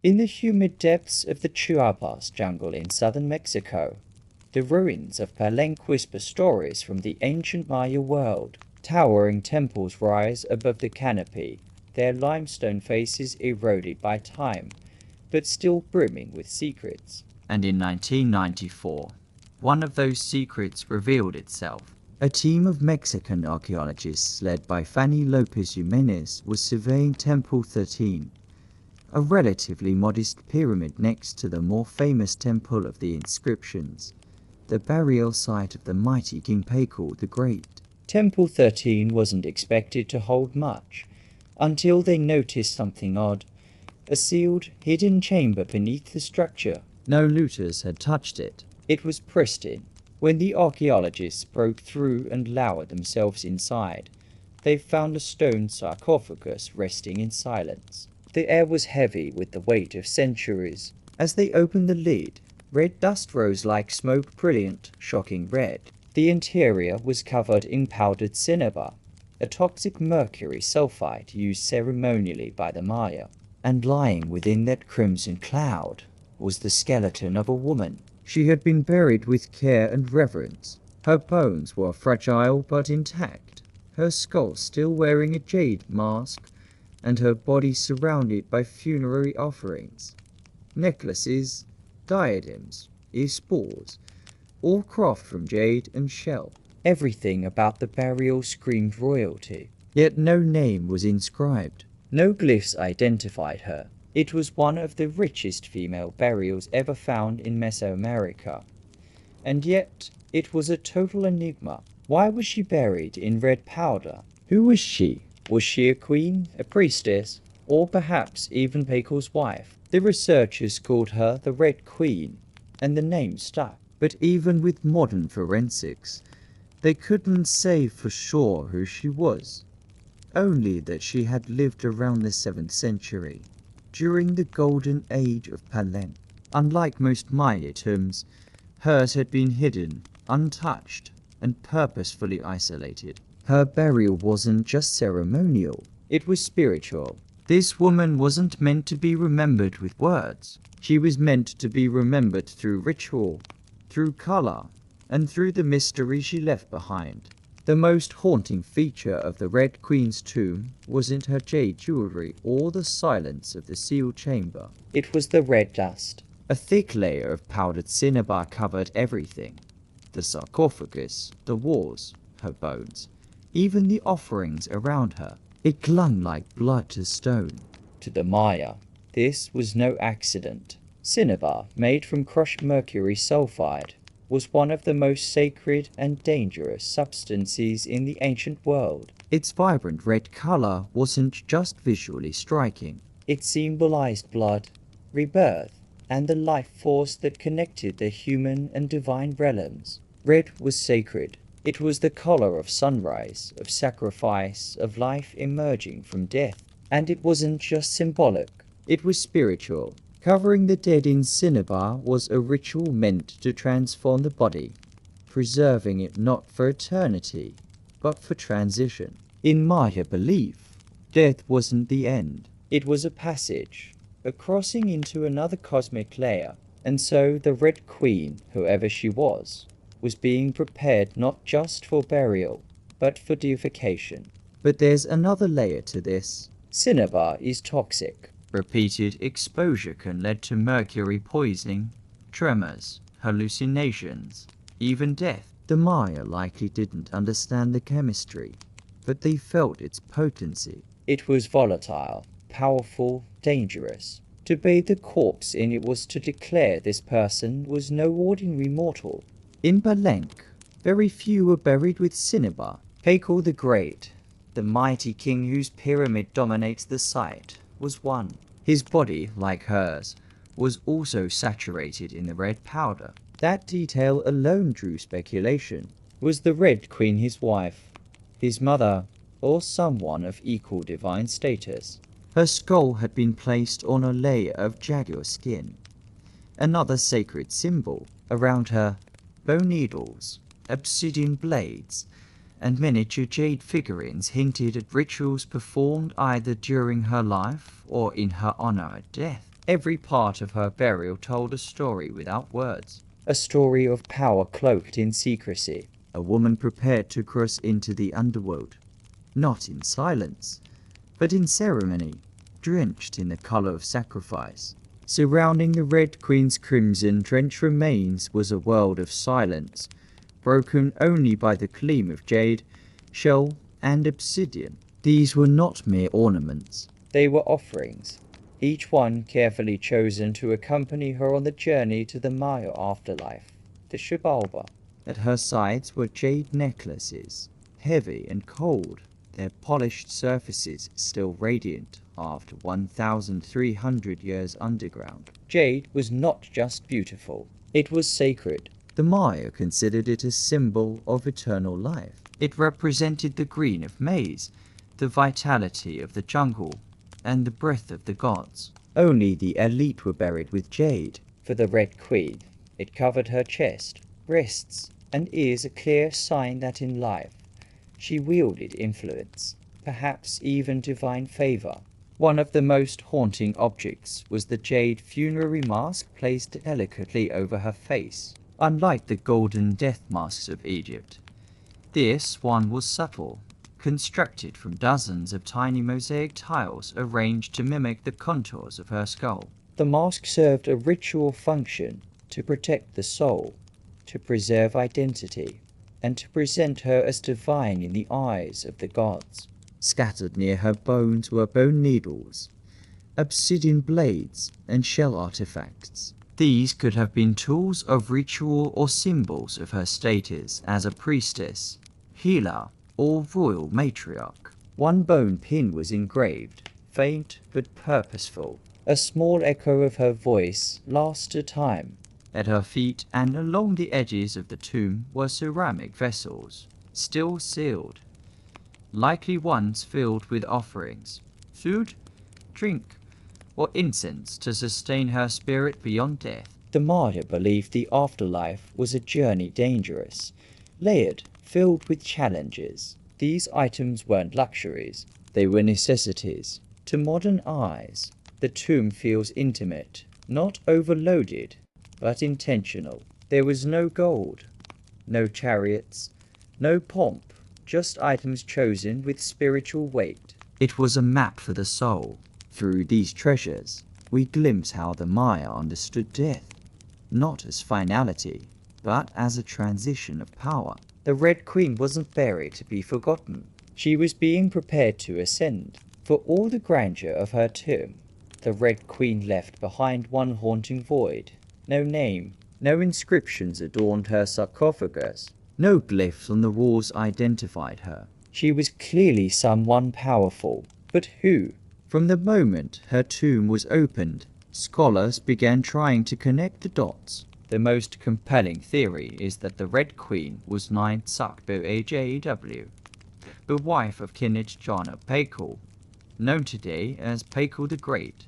In the humid depths of the Chiapas jungle in southern Mexico, the ruins of Palenque whisper stories from the ancient Maya world. Towering temples rise above the canopy, their limestone faces eroded by time, but still brimming with secrets. And in 1994, one of those secrets revealed itself. A team of Mexican archaeologists led by Fanny Lopez Jimenez was surveying Temple 13, a relatively modest pyramid next to the more famous Temple of the Inscriptions, the burial site of the mighty King Pacal the Great. Temple 13 wasn't expected to hold much, until they noticed something odd. A sealed, hidden chamber beneath the structure. No looters had touched it. It was pristine. When the archaeologists broke through and lowered themselves inside, they found a stone sarcophagus resting in silence. The air was heavy with the weight of centuries. As they opened the lid, red dust rose like smoke, brilliant, shocking red. The interior was covered in powdered cinnabar, a toxic mercury sulfide used ceremonially by the Maya. And lying within that crimson cloud was the skeleton of a woman. She had been buried with care and reverence. Her bones were fragile but intact, her skull still wearing a jade mask, and her body surrounded by funerary offerings. Necklaces, diadems, spores, all crafted from jade and shell. Everything about the burial screamed royalty, yet no name was inscribed. No glyphs identified her. It was one of the richest female burials ever found in Mesoamerica. And yet, it was a total enigma. Why was she buried in red powder? Who was she? Was she a queen, a priestess, or perhaps even Pacal's wife? The researchers called her the Red Queen, and the name stuck. But even with modern forensics, they couldn't say for sure who she was. Only that she had lived around the 7th century, during the golden age of Palenque. Unlike most Maya tombs, hers had been hidden, untouched, and purposefully isolated. Her burial wasn't just ceremonial, it was spiritual. This woman wasn't meant to be remembered with words. She was meant to be remembered through ritual, through color, and through the mystery she left behind. The most haunting feature of the Red Queen's tomb wasn't her jade jewelry or the silence of the sealed chamber. It was the red dust. A thick layer of powdered cinnabar covered everything. The sarcophagus, the walls, her bones, even the offerings around her. It clung like blood to stone. To the Maya, this was no accident. Cinnabar, made from crushed mercury sulfide, was one of the most sacred and dangerous substances in the ancient world. Its vibrant red color wasn't just visually striking. It symbolized blood, rebirth, and the life force that connected the human and divine realms. Red was sacred. It was the color of sunrise, of sacrifice, of life emerging from death. And it wasn't just symbolic, it was spiritual. Covering the dead in cinnabar was a ritual meant to transform the body, preserving it not for eternity, but for transition. In Maya belief, death wasn't the end. It was a passage, a crossing into another cosmic layer. And so the Red Queen, whoever she was being prepared not just for burial, but for deification. But there's another layer to this. Cinnabar is toxic. Repeated exposure can lead to mercury poisoning, tremors, hallucinations, even death. The Maya likely didn't understand the chemistry, but they felt its potency. It was volatile, powerful, dangerous. To bathe the corpse in it was to declare this person was no ordinary mortal. In Palenque, very few were buried with cinnabar. Pacal the Great, the mighty king whose pyramid dominates the site, was one. His body, like hers, was also saturated in the red powder. That detail alone drew speculation. Was the Red Queen his wife, his mother, or someone of equal divine status? Her skull had been placed on a layer of jaguar skin, another sacred symbol. Around her, bone needles, obsidian blades, and miniature jade figurines hinted at rituals performed either during her life or in her honor at death. Every part of her burial told a story without words, a story of power cloaked in secrecy, a woman prepared to cross into the underworld, not in silence, but in ceremony, drenched in the color of sacrifice. Surrounding the Red Queen's crimson drenched remains was a world of silence, broken only by the gleam of jade, shell, and obsidian. These were not mere ornaments. They were offerings, each one carefully chosen to accompany her on the journey to the Maya afterlife, the Shibalba. At her sides were jade necklaces, heavy and cold, their polished surfaces still radiant after 1,300 years underground. Jade was not just beautiful, it was sacred. The Maya considered it a symbol of eternal life. It represented the green of maize, the vitality of the jungle, and the breath of the gods. Only the elite were buried with jade. For the Red Queen, it covered her chest, wrists, and ears, a clear sign that in life she wielded influence, perhaps even divine favor. One of the most haunting objects was the jade funerary mask placed delicately over her face. Unlike the golden death masks of Egypt, this one was subtle, constructed from dozens of tiny mosaic tiles arranged to mimic the contours of her skull. The mask served a ritual function to protect the soul, to preserve identity, and to present her as divine in the eyes of the gods. Scattered near her bones were bone needles, obsidian blades, and shell artifacts. These could have been tools of ritual or symbols of her status as a priestess, healer, or royal matriarch. One bone pin was engraved, faint but purposeful. A small echo of her voice lost to time. At her feet and along the edges of the tomb were ceramic vessels, still sealed, likely ones filled with offerings, food, drink, or incense to sustain her spirit beyond death. The Maya believed the afterlife was a journey dangerous, layered, filled with challenges. These items weren't luxuries, they were necessities. To modern eyes, the tomb feels intimate, not overloaded, but intentional. There was no gold, no chariots, no pomp, just items chosen with spiritual weight. It was a map for the soul. Through these treasures, we glimpse how the Maya understood death, not as finality, but as a transition of power. The Red Queen wasn't buried to be forgotten. She was being prepared to ascend. For all the grandeur of her tomb, the Red Queen left behind one haunting void. No name, no inscriptions adorned her sarcophagus. No glyphs on the walls identified her. She was clearly someone powerful, but who? From the moment her tomb was opened, scholars began trying to connect the dots. The most compelling theory is that the Red Queen was Ninth Sakbo-Ajew, the wife of King Jana Pakal, known today as Pakal the Great,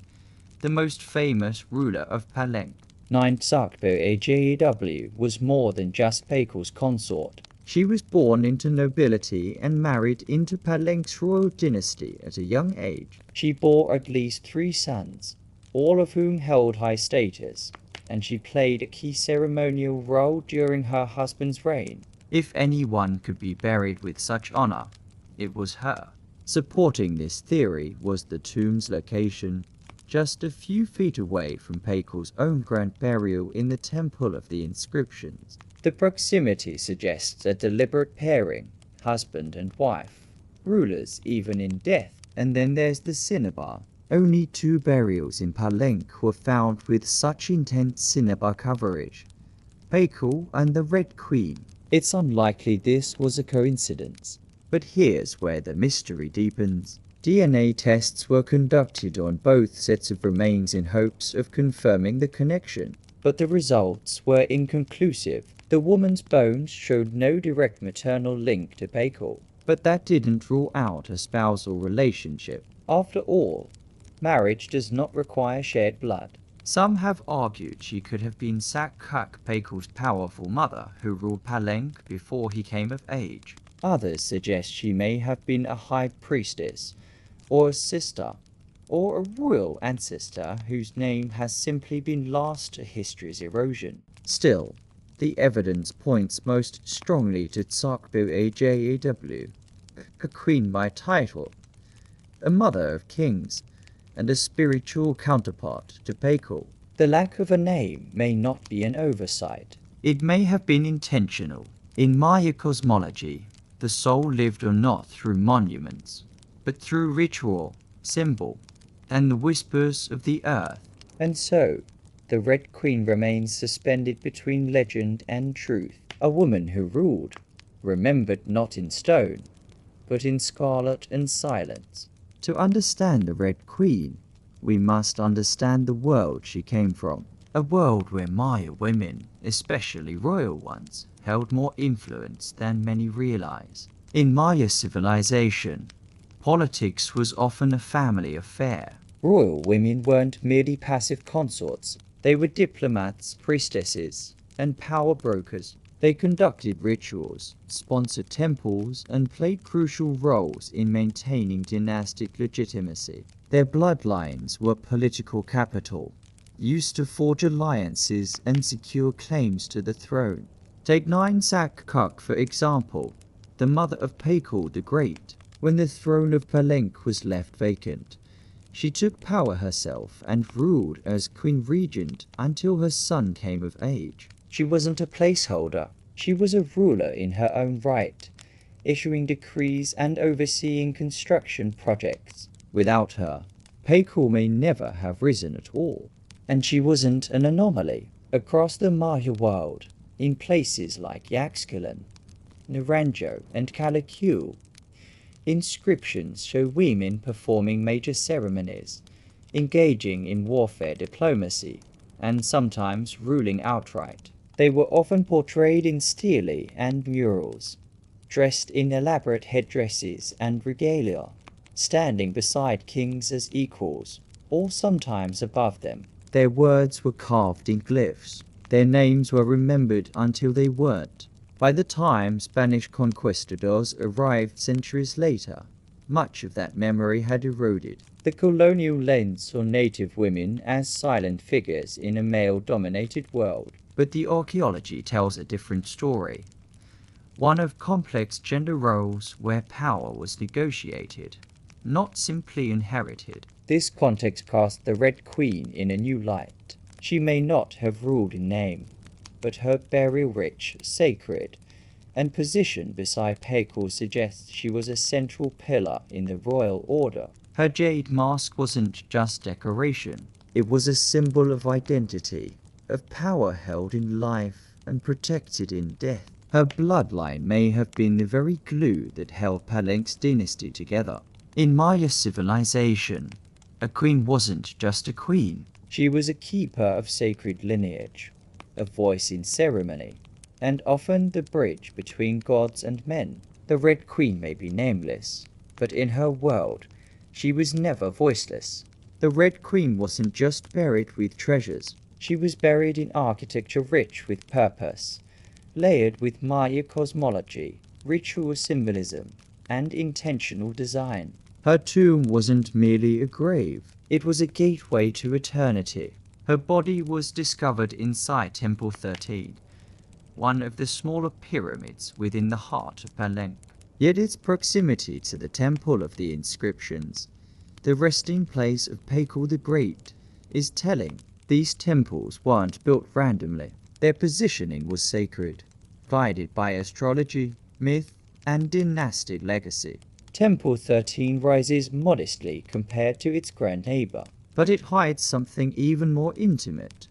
the most famous ruler of Palenque. Ninth Sakbo-Ajew was more than just Pakal's consort. She was born into nobility and married into Palenque's royal dynasty at a young age. She bore at least 3 sons, all of whom held high status, and she played a key ceremonial role during her husband's reign. If anyone could be buried with such honor, it was her. Supporting this theory was the tomb's location, just a few feet away from Pakal's own grand burial in the Temple of the Inscriptions. The proximity suggests a deliberate pairing, husband and wife, rulers even in death. And then there's the Cinnabar. Only 2 burials in Palenque were found with such intense Cinnabar coverage, Pakal and the Red Queen. It's unlikely this was a coincidence, but here's where the mystery deepens. DNA tests were conducted on both sets of remains in hopes of confirming the connection, but the results were inconclusive. The woman's bones showed no direct maternal link to Pakal, but that didn't rule out a spousal relationship. After all, marriage does not require shared blood. Some have argued she could have been Sakkak Pakal's powerful mother who ruled Palenque before he came of age. Others suggest she may have been a high priestess or a sister, or a royal ancestor whose name has simply been lost to history's erosion. Still, the evidence points most strongly to Sarcophagus, a queen by title, a mother of kings, and a spiritual counterpart to Palenque. The lack of a name may not be an oversight. It may have been intentional. In Maya cosmology, the soul lived not through monuments, but through ritual, symbol, and the whispers of the earth. And so, the Red Queen remains suspended between legend and truth, a woman who ruled, remembered not in stone, but in scarlet and silence. To understand the Red Queen, we must understand the world she came from, a world where Maya women, especially royal ones, held more influence than many realize. In Maya civilization, politics was often a family affair. Royal women weren't merely passive consorts. They were diplomats, priestesses, and power brokers. They conducted rituals, sponsored temples, and played crucial roles in maintaining dynastic legitimacy. Their bloodlines were political capital, used to forge alliances and secure claims to the throne. Take Ninsak for example, the mother of Palenque the Great. When the throne of Palenque was left vacant, she took power herself and ruled as Queen Regent until her son came of age. She wasn't a placeholder. She was a ruler in her own right, issuing decrees and overseeing construction projects. Without her, Palenque may never have risen at all. And she wasn't an anomaly. Across the Maya world, in places like Yaxchilan, Naranjo, and Calicut, inscriptions show women performing major ceremonies, engaging in warfare diplomacy, and sometimes ruling outright. They were often portrayed in stele and murals, dressed in elaborate headdresses and regalia, standing beside kings as equals, or sometimes above them. Their words were carved in glyphs. Their names were remembered until they weren't. By the time Spanish conquistadors arrived centuries later, much of that memory had eroded. The colonial lens saw native women as silent figures in a male-dominated world. But the archaeology tells a different story. One of complex gender roles where power was negotiated, not simply inherited. This context casts the Red Queen in a new light. She may not have ruled in name, but her burial-rich, sacred, and position beside Palenque suggests she was a central pillar in the royal order. Her jade mask wasn't just decoration. It was a symbol of identity, of power held in life and protected in death. Her bloodline may have been the very glue that held Palenque's dynasty together. In Maya civilization, a queen wasn't just a queen. She was a keeper of sacred lineage, a voice in ceremony, and often the bridge between gods and men. The Red Queen may be nameless, but in her world, she was never voiceless. The Red Queen wasn't just buried with treasures. She was buried in architecture rich with purpose, layered with Maya cosmology, ritual symbolism, and intentional design. Her tomb wasn't merely a grave, it was a gateway to eternity. Her body was discovered inside Temple 13, one of the smaller pyramids within the heart of Palenque. Yet its proximity to the Temple of the Inscriptions, the resting place of Palenque the Great, is telling. These temples weren't built randomly. Their positioning was sacred, guided by astrology, myth, and dynastic legacy. Temple 13 rises modestly compared to its grand neighbor, but it hides something even more intimate.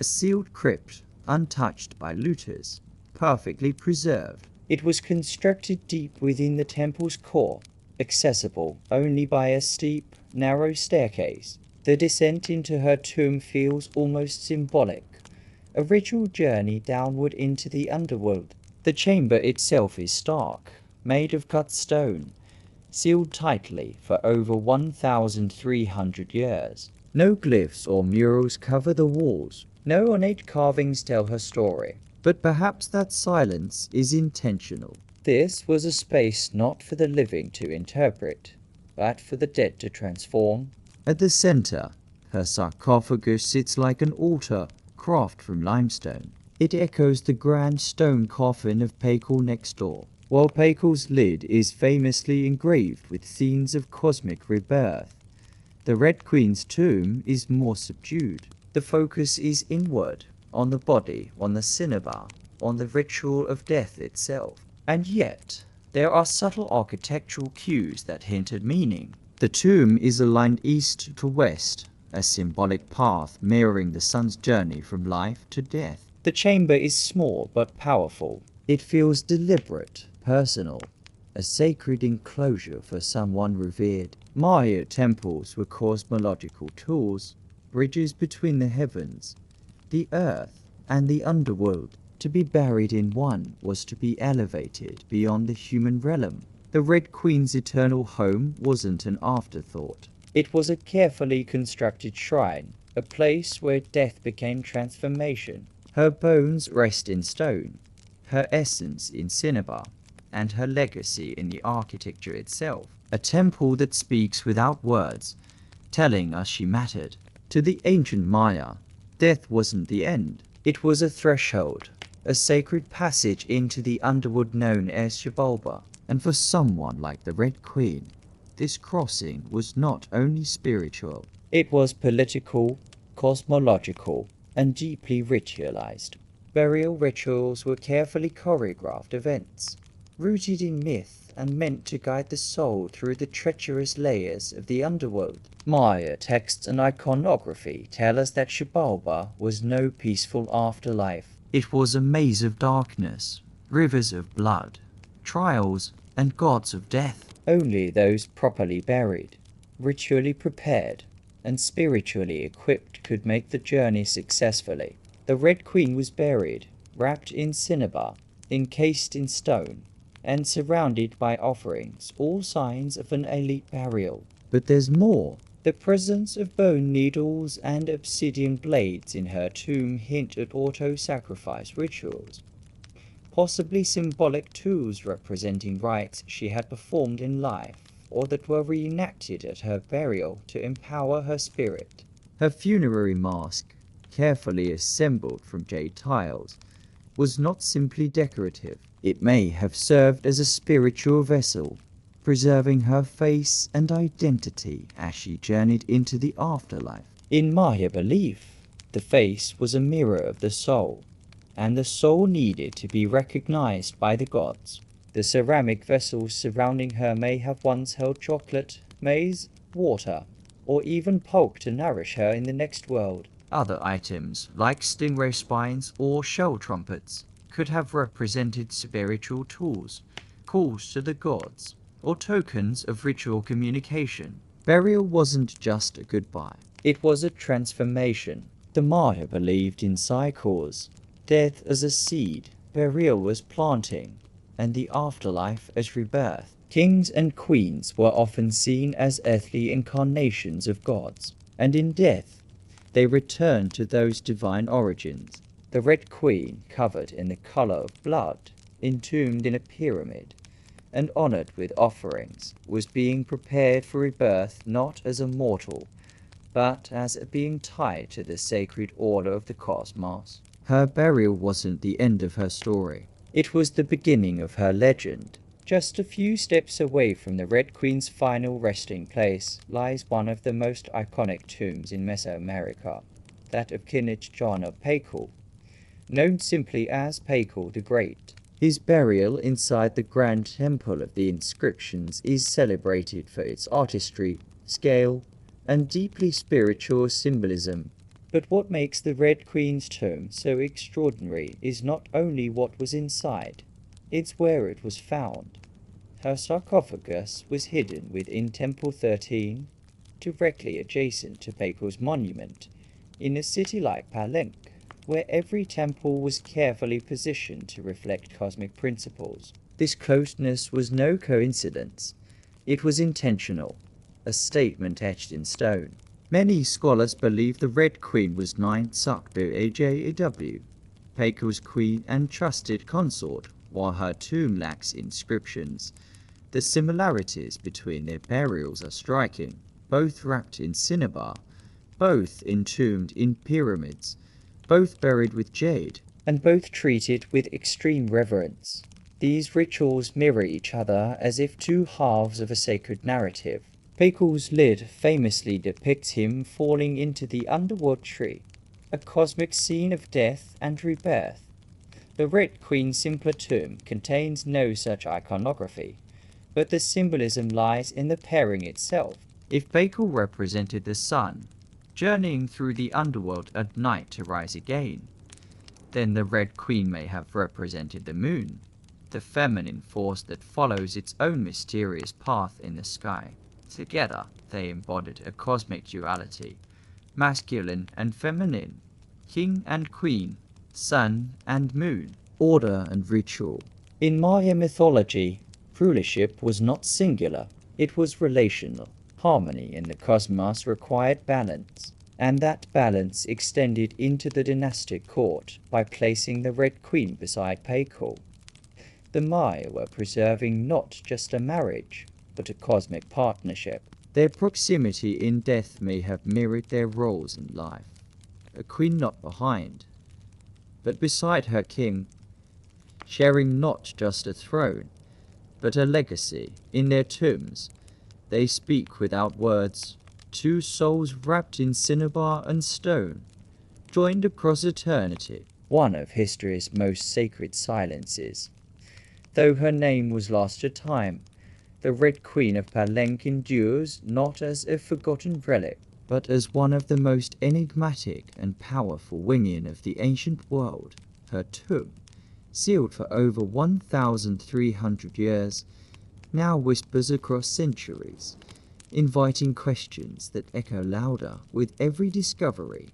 A sealed crypt, untouched by looters, perfectly preserved. It was constructed deep within the temple's core, accessible only by a steep, narrow staircase. The descent into her tomb feels almost symbolic, a ritual journey downward into the underworld. The chamber itself is stark, made of cut stone, sealed tightly for over 1,300 years. No glyphs or murals cover the walls. No ornate carvings tell her story. But perhaps that silence is intentional. This was a space not for the living to interpret, but for the dead to transform. At the center, her sarcophagus sits like an altar carved from limestone. It echoes the grand stone coffin of Palenque next door, while Palenque's lid is famously engraved with scenes of cosmic rebirth. The Red Queen's tomb is more subdued. The focus is inward, on the body, on the Cinnabar, on the ritual of death itself. And yet, there are subtle architectural cues that hint at meaning. The tomb is aligned east to west, a symbolic path mirroring the sun's journey from life to death. The chamber is small but powerful. It feels deliberate, personal, a sacred enclosure for someone revered. Maya temples were cosmological tools, bridges between the heavens, the earth, and the underworld. To be buried in one was to be elevated beyond the human realm. The Red Queen's eternal home wasn't an afterthought. It was a carefully constructed shrine, a place where death became transformation. Her bones rest in stone, her essence in Cinnabar, and her legacy in the architecture itself. A temple that speaks without words, telling us she mattered. To the ancient Maya, death wasn't the end. It was a threshold, a sacred passage into the underworld known as Xibalba. And for someone like the Red Queen, this crossing was not only spiritual, it was political, cosmological, and deeply ritualized. Burial rituals were carefully choreographed events, rooted in myth and meant to guide the soul through the treacherous layers of the underworld. Maya texts and iconography tell us that Xibalba was no peaceful afterlife. It was a maze of darkness, rivers of blood, trials, and gods of death. Only those properly buried, ritually prepared, and spiritually equipped could make the journey successfully. The Red Queen was buried, wrapped in cinnabar, encased in stone, and surrounded by offerings, all signs of an elite burial. But there's more. The presence of bone needles and obsidian blades in her tomb hint at auto-sacrifice rituals, possibly symbolic tools representing rites she had performed in life, or that were reenacted at her burial to empower her spirit. Her funerary mask, carefully assembled from jade tiles, was not simply decorative. It may have served as a spiritual vessel, preserving her face and identity as she journeyed into the afterlife. In Maya belief, the face was a mirror of the soul, and the soul needed to be recognized by the gods. The ceramic vessels surrounding her may have once held chocolate, maize, water, or even pulp to nourish her in the next world. Other items, like stingray spines or shell trumpets, could have represented spiritual tools, calls to the gods, or tokens of ritual communication. Burial wasn't just a goodbye, it was a transformation. The Maya believed in cycles, death as a seed, burial as planting, and the afterlife as rebirth. Kings and queens were often seen as earthly incarnations of gods, and in death, they returned to those divine origins. The Red Queen, covered in the color of blood, entombed in a pyramid, and honored with offerings, was being prepared for rebirth not as a mortal, but as a being tied to the sacred order of the cosmos. Her burial wasn't the end of her story. It was the beginning of her legend. Just a few steps away from the Red Queen's final resting place lies one of the most iconic tombs in Mesoamerica, that of King John of Palenque, known simply as Palenque the Great. His burial inside the Grand Temple of the Inscriptions is celebrated for its artistry, scale, and deeply spiritual symbolism. But what makes the Red Queen's tomb so extraordinary is not only what was inside, it's where it was found. Her sarcophagus was hidden within Temple 13, directly adjacent to Palenque's monument, in a city like Palenque, where every temple was carefully positioned to reflect cosmic principles. This closeness was no coincidence. It was intentional, a statement etched in stone. Many scholars believe the Red Queen was Ninth-Sakbu-Ajaw, Palenque's queen and trusted consort, while her tomb lacks inscriptions. The similarities between their burials are striking. both wrapped in cinnabar, both entombed in pyramids, both buried with jade, and both treated with extreme reverence. These rituals mirror each other as if two halves of a sacred narrative. Palenque's lid famously depicts him falling into the underworld tree, a cosmic scene of death and rebirth. The Red Queen's simpler tomb contains no such iconography, but the symbolism lies in the pairing itself. If Palenque represented the sun, journeying through the underworld at night to rise again, then the Red Queen may have represented the moon, the feminine force that follows its own mysterious path in the sky. Together, they embodied a cosmic duality, masculine and feminine, king and queen, sun and moon, order and ritual. In Maya mythology, rulership was not singular, it was relational. Harmony in the cosmos required balance, and that balance extended into the dynastic court by placing the Red Queen beside Palenque. The Maya were preserving not just a marriage, but a cosmic partnership. Their proximity in death may have mirrored their roles in life. A queen not behind, but beside her king, sharing not just a throne, but a legacy. In their tombs, they speak without words, two souls wrapped in cinnabar and stone, joined across eternity, one of history's most sacred silences. Though her name was lost to time, the Red Queen of Palenque endures not as a forgotten relic, but as one of the most enigmatic and powerful women of the ancient world. Her tomb, sealed for over 1,300 years, now whispers across centuries, inviting questions that echo louder with every discovery.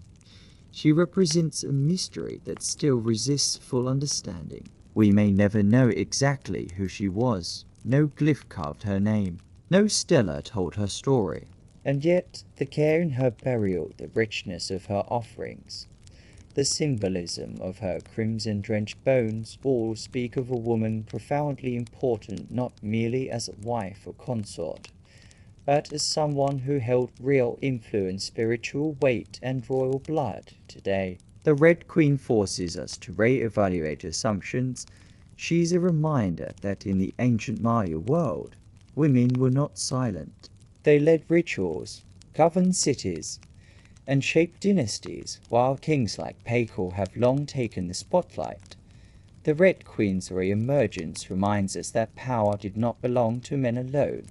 She represents a mystery that still resists full understanding. We may never know exactly who she was. No glyph carved her name. No stela told her story. And yet, the care in her burial, the richness of her offerings, the symbolism of her crimson-drenched bones, all speak of a woman profoundly important not merely as a wife or consort, but as someone who held real influence, spiritual weight, and royal blood today. The Red Queen forces us to re-evaluate assumptions. She's a reminder that in the ancient Maya world, women were not silent. They led rituals, governed cities, and shaped dynasties, while kings like Palenque have long taken the spotlight. The Red Queen's re-emergence reminds us that power did not belong to men alone.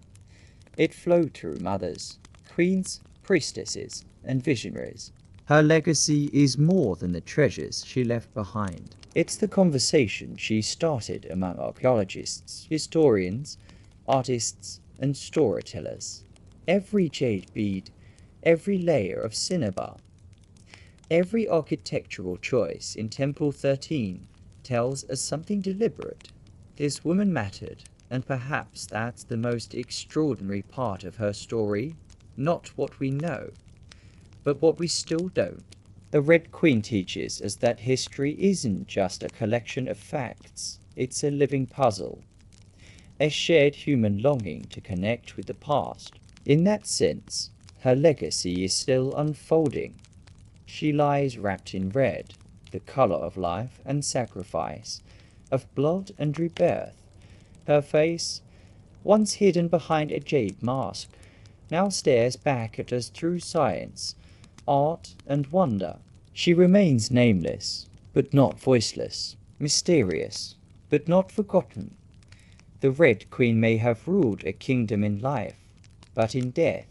It flowed through mothers, queens, priestesses, and visionaries. Her legacy is more than the treasures she left behind. It's the conversation she started among archaeologists, historians, artists, and storytellers. Every jade bead, every layer of cinnabar, every architectural choice in Temple 13 tells us something deliberate. This woman mattered, and perhaps that's the most extraordinary part of her story, not what we know, but what we still don't. The Red Queen teaches us that history isn't just a collection of facts, it's a living puzzle, a shared human longing to connect with the past. In that sense, her legacy is still unfolding. She lies wrapped in red, the color of life and sacrifice, of blood and rebirth. Her face, once hidden behind a jade mask, now stares back at us through science, art, and wonder. She remains nameless, but not voiceless, mysterious, but not forgotten. The Red Queen may have ruled a kingdom in life, but in death,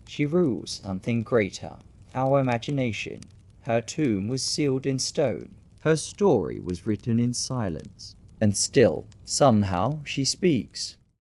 she rules something greater, our imagination. Her tomb was sealed in stone. Her story was written in silence. And still, somehow, she speaks.